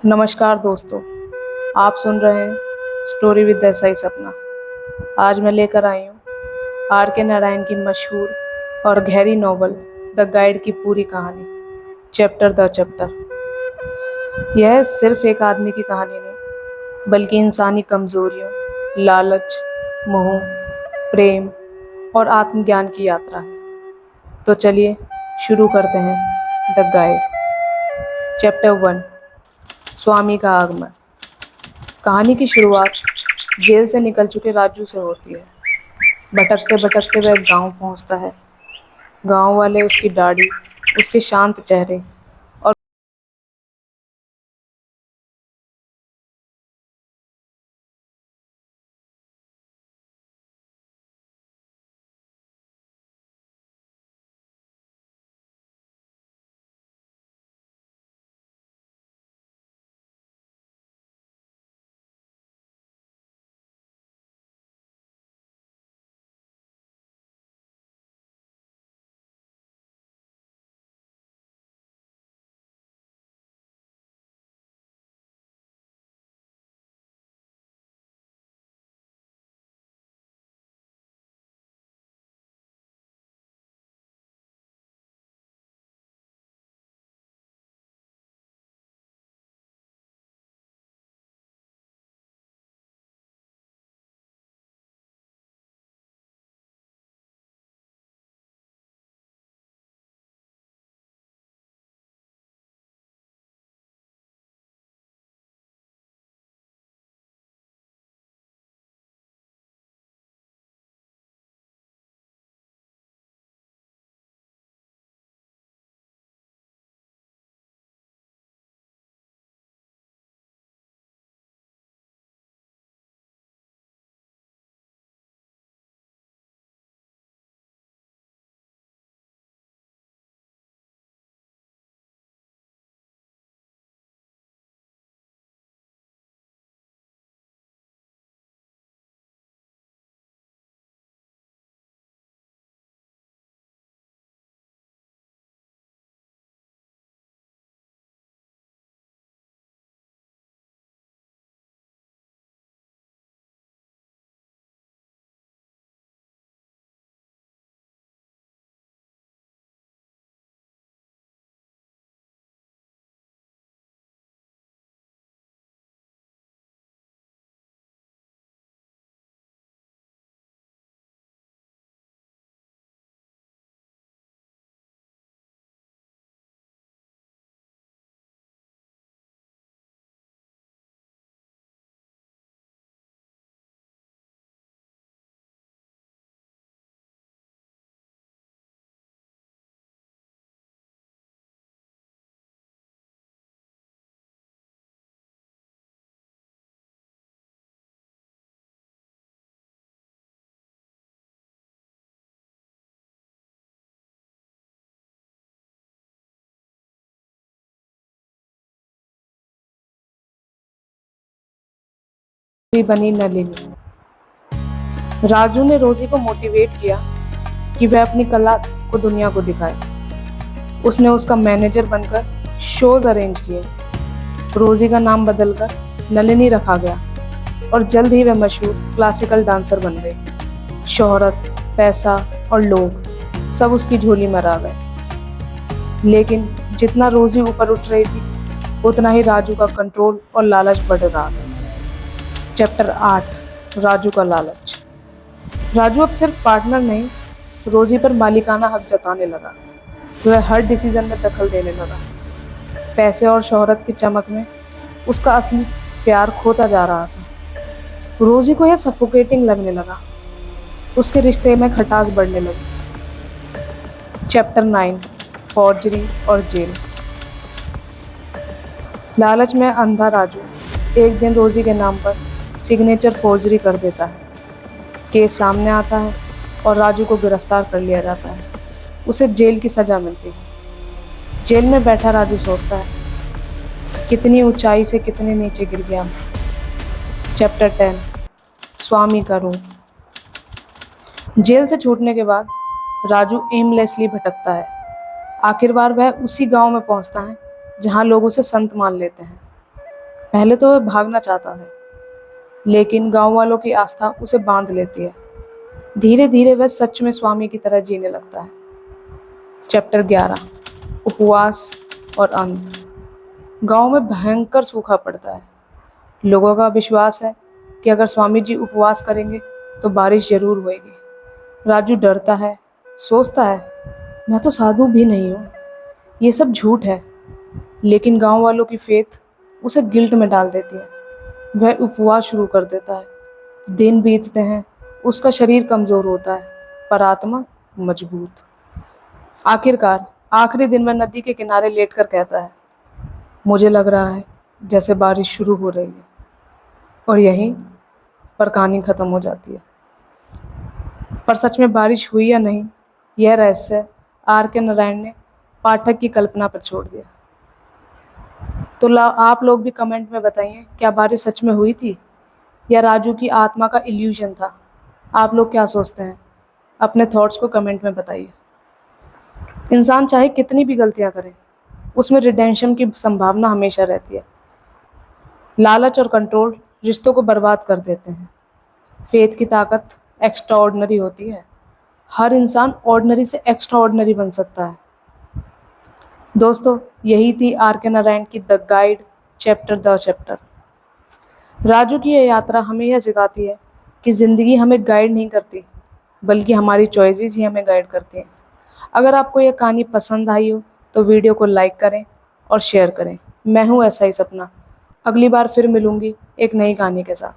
नमस्कार दोस्तों, आप सुन रहे हैं स्टोरी विद सही सपना। आज मैं लेकर आई हूँ आर के नारायण की मशहूर और गहरी नॉवल द गाइड की पूरी कहानी, चैप्टर द चैप्टर। यह सिर्फ एक आदमी की कहानी नहीं, बल्कि इंसानी कमजोरियों, लालच, मोह, प्रेम और आत्मज्ञान की यात्रा है। तो चलिए शुरू करते हैं द गाइड। चैप्टर 1, स्वामी का आगमन। कहानी की शुरुआत जेल से निकल चुके राजू से होती है। भटकते भटकते वह गांव पहुंचता है। गांव वाले उसकी दाढ़ी, उसके शांत चेहरे और बनी नलिनी। राजू ने रोजी को मोटिवेट किया कि वह अपनी कला को दुनिया को दिखाए। उसने उसका मैनेजर बनकर शोज अरेंज किए। रोजी का नाम बदलकर नलिनी रखा गया और जल्द ही वह मशहूर क्लासिकल डांसर बन गई। शोहरत, पैसा और लोग सब उसकी झोली में आ गए। लेकिन जितना रोजी ऊपर उठ रही थी, उतना ही राजू का कंट्रोल और लालच बढ़ रहा था। चैप्टर 8, राजू का लालच। राजू अब सिर्फ पार्टनर नहीं, रोजी पर मालिकाना हक जताने लगा। वह हर डिसीजन में दखल देने लगा। पैसे और शोहरत की चमक में उसका असली प्यार खोता जा रहा था। रोजी को यह सफोकेटिंग लगने लगा। उसके रिश्ते में खटास बढ़ने लगी। चैप्टर 9, फॉर्जरी और जेल। लालच में अंधा राजू एक दिन रोजी के नाम पर सिग्नेचर फोर्जरी कर देता है। केस सामने आता है और राजू को गिरफ्तार कर लिया जाता है। उसे जेल की सजा मिलती है। जेल में बैठा राजू सोचता है, कितनी ऊंचाई से कितने नीचे गिर गया मैं। चैप्टर 10, स्वामी का रूप। जेल से छूटने के बाद राजू एमलेसली भटकता है। आखिरकार वह उसी गांव में पहुंचता है जहां लोग उसे संत मान लेते हैं। पहले तो वह भागना चाहता है, लेकिन गांव वालों की आस्था उसे बांध लेती है। धीरे धीरे वह सच में स्वामी की तरह जीने लगता है। चैप्टर 11, उपवास और अंत। गांव में भयंकर सूखा पड़ता है। लोगों का विश्वास है कि अगर स्वामी जी उपवास करेंगे तो बारिश जरूर होएगी। राजू डरता है, सोचता है मैं तो साधु भी नहीं हूँ, ये सब झूठ है। लेकिन गांव वालों की फेथ उसे गिल्ट में डाल देती है। वह उपवास शुरू कर देता है। दिन बीतते हैं, उसका शरीर कमजोर होता है पर आत्मा मजबूत। आखिरकार आखिरी दिन में नदी के किनारे लेटकर कहता है, मुझे लग रहा है जैसे बारिश शुरू हो रही है। और यहीं पर कहानी खत्म हो जाती है। पर सच में बारिश हुई या नहीं, यह रहस्य आर के नारायण ने पाठक की कल्पना पर छोड़ दिया। तो आप लोग भी कमेंट में बताइए, क्या बारिश सच में हुई थी या राजू की आत्मा का इल्यूजन था? आप लोग क्या सोचते हैं? अपने थॉट्स को कमेंट में बताइए। इंसान चाहे कितनी भी गलतियां करे, उसमें रिडेंशन की संभावना हमेशा रहती है। लालच और कंट्रोल रिश्तों को बर्बाद कर देते हैं। फेथ की ताकत एक्स्ट्रा ऑर्डिनरी होती है। हर इंसान ऑर्डिनरी से एक्स्ट्रा ऑर्डिनरी बन सकता है। दोस्तों, यही थी आर के नारायण की the guide chapter the chapter. Raju की यह यात्रा हमें यह सिखाती है कि ज़िंदगी हमें गाइड नहीं करती, बल्कि हमारी चॉइसेस ही हमें गाइड करती हैं। अगर आपको यह कहानी पसंद आई हो तो वीडियो को लाइक करें और शेयर करें। मैं हूँ ऐसा ही सपना। अगली बार फिर मिलूंगी एक नई कहानी के साथ।